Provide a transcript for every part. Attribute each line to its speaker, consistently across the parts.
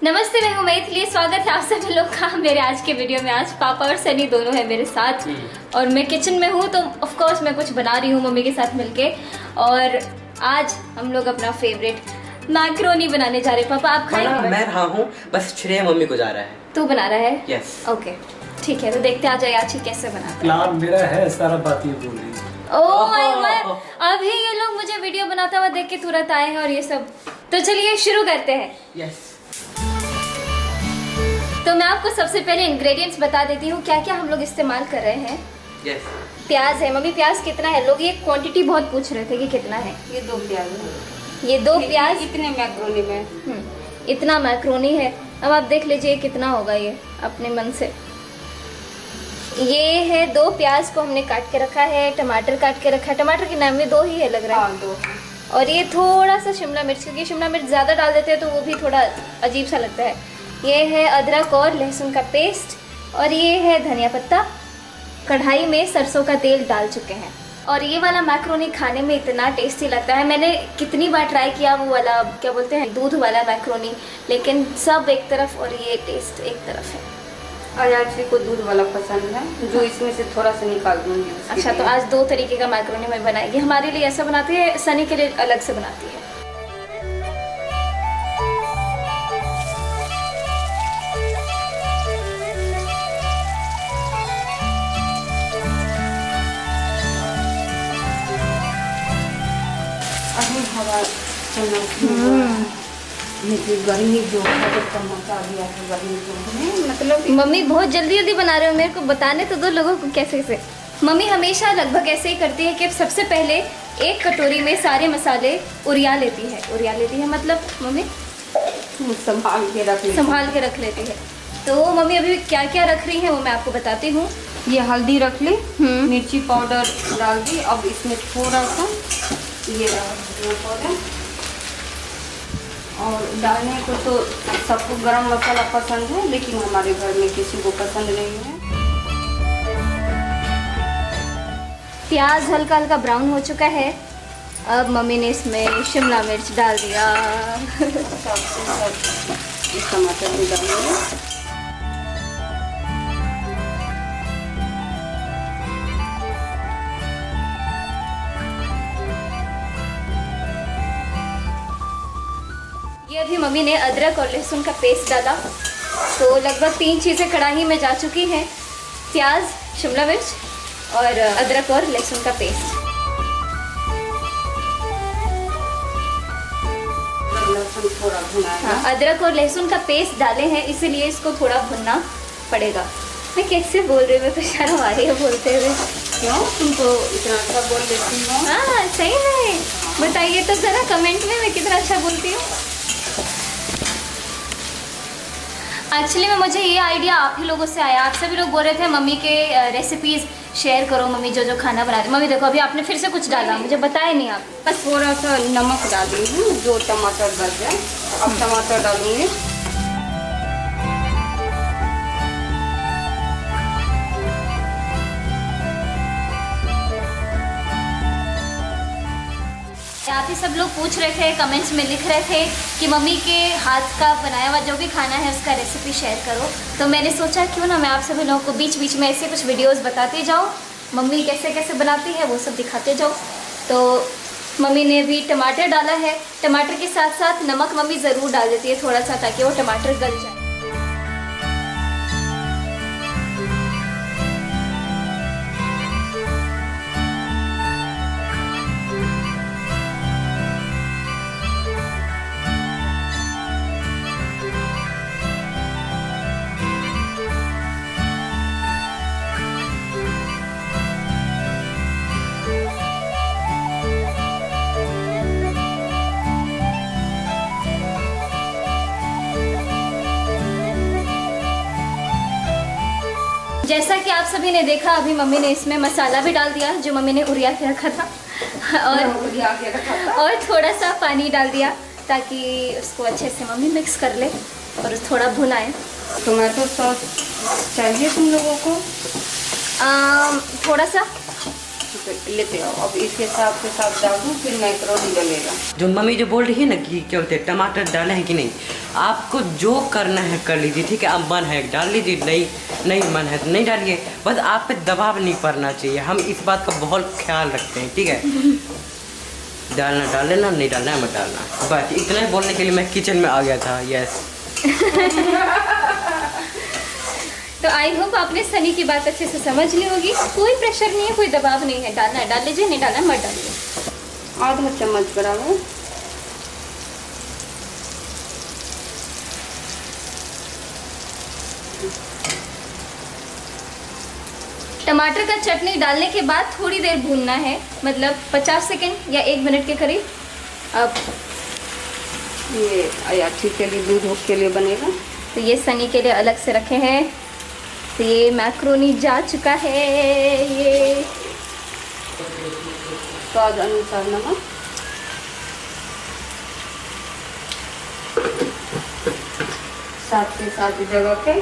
Speaker 1: नमस्ते, मैं हूँ मैथिली। स्वागत है आप सभी लोग का मेरे आज के वीडियो में। आज पापा और सनी दोनों हैं मेरे साथ और मैं किचन में हूँ, तो ऑफ कोर्स मैं कुछ बना रही हूँ मम्मी के साथ मिलके। और आज हम लोग अपना फेवरेट मैक्रोनी बनाने जा रहे हैं। पापा आप खाएंगे?
Speaker 2: मैं रहा हूँ, बस श्रेय मम्मी को जा रहा है।
Speaker 1: तू बना रहा है?
Speaker 2: यस।
Speaker 1: ओके ठीक है, तो देखते आ जाए आज ही कैसे बनाते।
Speaker 3: प्लान मेरा है, सारा बात ये बोल रही है।
Speaker 1: ओह माय गॉड, अभी ये लोग मुझे वीडियो बनाता हुआ देख के तुरंत आए हैं और ये सब। तो चलिए शुरू करते हैं।
Speaker 2: यस।
Speaker 1: तो मैं आपको सबसे पहले इंग्रेडिएंट्स बता देती हूँ क्या क्या हम लोग इस्तेमाल कर रहे हैं।
Speaker 2: यस।
Speaker 1: प्याज है मम्मी, प्याज कितना है? लोग ये क्वांटिटी बहुत पूछ रहे थे कि कितना है।
Speaker 4: ये 2 प्याज है।
Speaker 1: ये 2 प्याज
Speaker 4: इतने मैक्रोनी में
Speaker 1: इतना मैक्रोनी है। अब आप देख लीजिए कितना होगा ये अपने मन से। ये है 2 प्याज को हमने काट के रखा है। टमाटर काट के रखा है। टमाटर के नाम में 2 ही है लग रहा है।
Speaker 4: 2।
Speaker 1: और ये थोड़ा सा शिमला मिर्च, क्योंकि शिमला मिर्च ज़्यादा डाल देते हैं तो वो भी थोड़ा अजीब सा लगता है। ये है अदरक और लहसुन का पेस्ट और ये है धनिया पत्ता। कढ़ाई में सरसों का तेल डाल चुके हैं। और ये वाला मैक्रोनी खाने में इतना टेस्टी लगता है। मैंने कितनी बार ट्राई किया वो वाला, क्या बोलते हैं, दूध वाला मैक्रोनी, लेकिन सब एक तरफ और ये टेस्ट एक तरफ है।
Speaker 4: आज आरती को दूध वाला पसंद है, जो इसमें से थोड़ा सा निकाल दूंगी।
Speaker 1: अच्छा, तो आज 2 तरीके का मैक्रोनी मैं बनाएगी। हमारे लिए ऐसा बनाती है, सनी के लिए अलग से बनाती है।
Speaker 4: अभी हवा गर्मी जो है तो मचा दिया है। गर्मी जो है मतलब
Speaker 1: मम्मी बहुत जल्दी जल्दी बना रहे हो, मेरे को बताने तो दो लोगों को कैसे कैसे। मम्मी हमेशा लगभग ऐसे ही करती है कि सबसे पहले एक कटोरी में सारे मसाले उरिया लेती है मतलब मम्मी
Speaker 4: संभाल के रख
Speaker 1: रख लेती है। तो वो मम्मी अभी क्या क्या रख रही है वो मैं आपको बताती हूँ।
Speaker 4: ये हल्दी रख ली, मिर्ची पाउडर डाल दी। अब इसमें थोड़ा सा ये पाउडर, और डालने को तो सबको गरम मसाला पसंद है, लेकिन हमारे घर में किसी को पसंद नहीं है।
Speaker 1: प्याज हल्का हल्का ब्राउन हो चुका है। अब मम्मी ने इसमें शिमला मिर्च डाल दिया।
Speaker 4: टमाटर भी डालेंगे।
Speaker 1: ये अभी मम्मी ने अदरक और लहसुन का पेस्ट डाला, तो लगभग 3 चीज़ें कढ़ाई में जा चुकी हैं। प्याज, शिमला मिर्च और अदरक और लहसुन का पेस्ट।
Speaker 4: लहसुन थोड़ा भुना है।
Speaker 1: हाँ, अदरक और लहसुन का पेस्ट डाले हैं, इसीलिए इसको थोड़ा भुनना पड़ेगा। मैं कैसे बोल रही हूँ, मेरे को शर्म आ रही है बोलते हुए।
Speaker 4: क्यों? तुमको इतना अच्छा बोल देती हो?
Speaker 1: हाँ सही है, बताइए तो ज़रा कमेंट में मैं कितना अच्छा बोलती हूँ। एक्चुअली में मुझे ये आइडिया आप ही लोगों से आया। आप सभी लोग बोल रहे थे मम्मी के रेसिपीज़ शेयर करो, मम्मी जो जो खाना बना रही। मम्मी देखो अभी आपने फिर से कुछ डाला, मुझे बताया नहीं आप।
Speaker 4: बस थोड़ा सा नमक डालूंगी, जो टमाटर गल जाए। अब टमाटर डालूंगी।
Speaker 1: आप ही सब लोग पूछ रहे थे, कमेंट्स में लिख रहे थे कि मम्मी के हाथ का बनाया हुआ जो भी खाना है उसका रेसिपी शेयर करो। तो मैंने सोचा क्यों ना मैं आप सभी लोगों को बीच बीच में ऐसे कुछ वीडियोस बताती जाऊँ, मम्मी कैसे कैसे बनाती है वो सब दिखाते जाऊँ। तो मम्मी ने भी टमाटर डाला है। टमाटर के साथ साथ नमक मम्मी ज़रूर डाल देती है थोड़ा सा, ताकि वो टमाटर गल जाए। जैसा कि आप सभी ने देखा, अभी मम्मी ने इसमें मसाला भी डाल दिया जो मम्मी ने उरिया के रखा था, और थोड़ा सा पानी डाल दिया ताकि उसको अच्छे से मम्मी मिक्स कर ले और थोड़ा भुनाए।
Speaker 4: टोमेटो सॉस चाहिए तुम लोगों को?
Speaker 1: थोड़ा सा
Speaker 4: लेते आओ। अब इस हिसाब से सब डाल दूँ, फिर मैक्रोनी डलेगा।
Speaker 2: जो मम्मी जो बोल रही है ना कि क्या बोलते हैं टमाटर डाले हैं कि नहीं, आपको जो करना है कर लीजिए, ठीक है। अब मन है डाल लीजिए, नहीं मन है तो नहीं डालिए, बस आप पे दबाव नहीं पड़ना चाहिए। हम इस बात का बहुत ख्याल रखते हैं, ठीक है। डालना डाल लेना, नहीं डालना है मत डालना, बस इतना ही बोलने के लिए मैं किचन में आ गया था। यस।
Speaker 1: तो आई होप आपने सनी की बात अच्छे से समझ ली होगी। कोई प्रेशर नहीं है, कोई दबाव नहीं है, डालना है डाल लीजिए, नहीं डालना मत डालिए।
Speaker 4: आधा चम्मच बराबर।
Speaker 1: टमाटर का चटनी डालने के बाद थोड़ी देर भूनना है, मतलब 50 सेकंड या 1 मिनट के करीब। अब
Speaker 4: ये अयाची के लिए, दूध के लिए बनेगा।
Speaker 1: तो ये सनी के लिए अलग से रखे हैं। तो ये मैक्रोनी जा चुका है। ये
Speaker 4: स्वाद अनुसार नमक, साथ के साथ जगह पे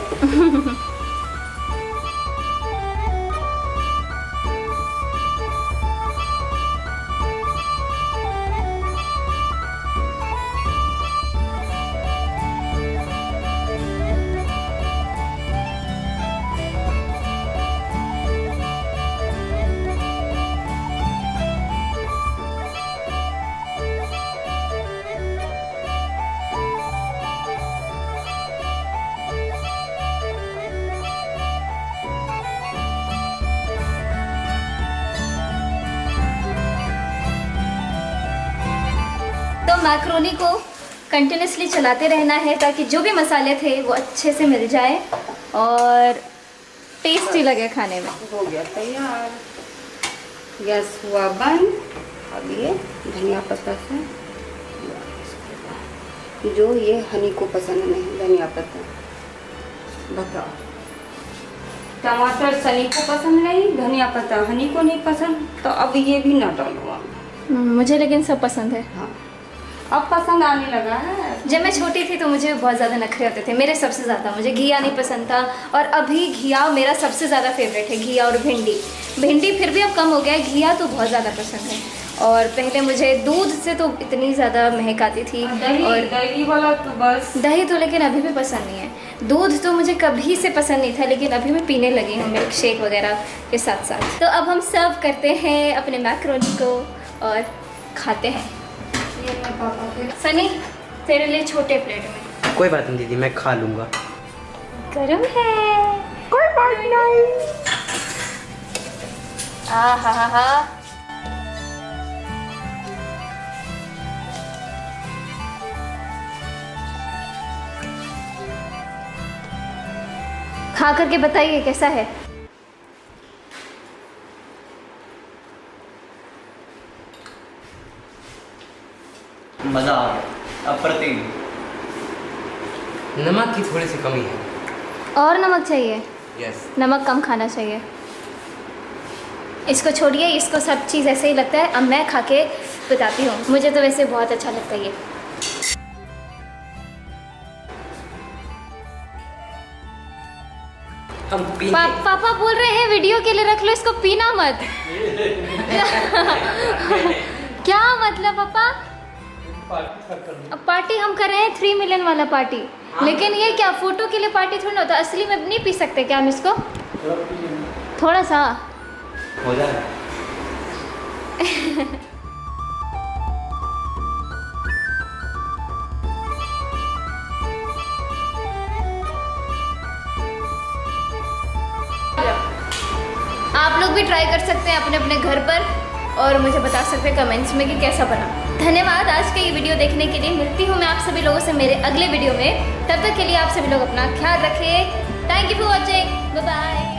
Speaker 1: तो मैक्रोनी को कंटिन्यूसली चलाते रहना है ताकि जो भी मसाले थे वो अच्छे से मिल जाए और टेस्टी लगे खाने में।
Speaker 4: हो गया तैयार। गैस हुआ बंद। अब ये धनिया पत्ता से, जो ये हनी को पसंद नहीं धनिया पत्ता, बताओ। टमाटर सनी को पसंद नहीं, धनिया पत्ता हनी को नहीं पसंद, तो अब ये भी ना डालो आप।
Speaker 1: मुझे लेकिन सब पसंद है।
Speaker 4: हाँ, अब पसंद आने लगा है।
Speaker 1: जब मैं छोटी थी तो मुझे बहुत ज़्यादा नखरे होते थे, मेरे सबसे ज़्यादा। मुझे घिया नहीं पसंद था और अभी घिया मेरा सबसे ज़्यादा फेवरेट है, घिया और भिंडी। भिंडी फिर भी अब कम हो गया है, घिया तो बहुत ज़्यादा पसंद है। और पहले मुझे दूध से तो इतनी ज़्यादा महक आती थी। और
Speaker 4: दही वाला तो बस,
Speaker 1: दही तो लेकिन अभी भी पसंद नहीं है। दूध तो मुझे कभी से पसंद नहीं था, लेकिन अभी मैं पीने लगी हूँ मिल्क शेक वगैरह के साथ साथ। तो अब हम सर्व करते हैं अपने मैक्रोनी को और खाते हैं।
Speaker 4: ये मैं पापा के
Speaker 1: सनी तेरे लिए छोटे प्लेट में।
Speaker 2: कोई बात नहीं दीदी, मैं खा लूँगा।
Speaker 1: गरम है, कोई बात नहीं। हा। खा करके बताइए कैसा है।
Speaker 3: मज़ा आ गया, अप्रतिम।
Speaker 2: नमक की थोड़ी सी कमी है।
Speaker 1: और नमक चाहिए?
Speaker 2: यस।
Speaker 1: नमक कम खाना चाहिए। इसको छोड़िए, इसको सब चीज़ ऐसे ही लगता है। अब मैं खा के बताती हूँ। मुझे तो वैसे बहुत अच्छा लगता है ये।
Speaker 2: हम पी
Speaker 1: पापा बोल रहे हैं वीडियो के लिए रख लो इसको, पीना मत। क्या मतलब पापा? अब पार्टी हम कर रहे हैं 3 मिलियन वाला पार्टी। लेकिन ये क्या फोटो के लिए पार्टी थोड़ा ना होता, असली में नहीं पी सकते क्या हम इसको? थोड़ा सा
Speaker 2: हो जाए।
Speaker 1: आप लोग भी ट्राई कर सकते हैं अपने अपने घर पर और मुझे बता सकते हैं कमेंट्स में कि कैसा बना। धन्यवाद आज के ये वीडियो देखने के लिए। मिलती हूँ मैं आप सभी लोगों से मेरे अगले वीडियो में। तब तक के लिए आप सभी लोग अपना ख्याल रखें। Thank you for watching. Bye bye.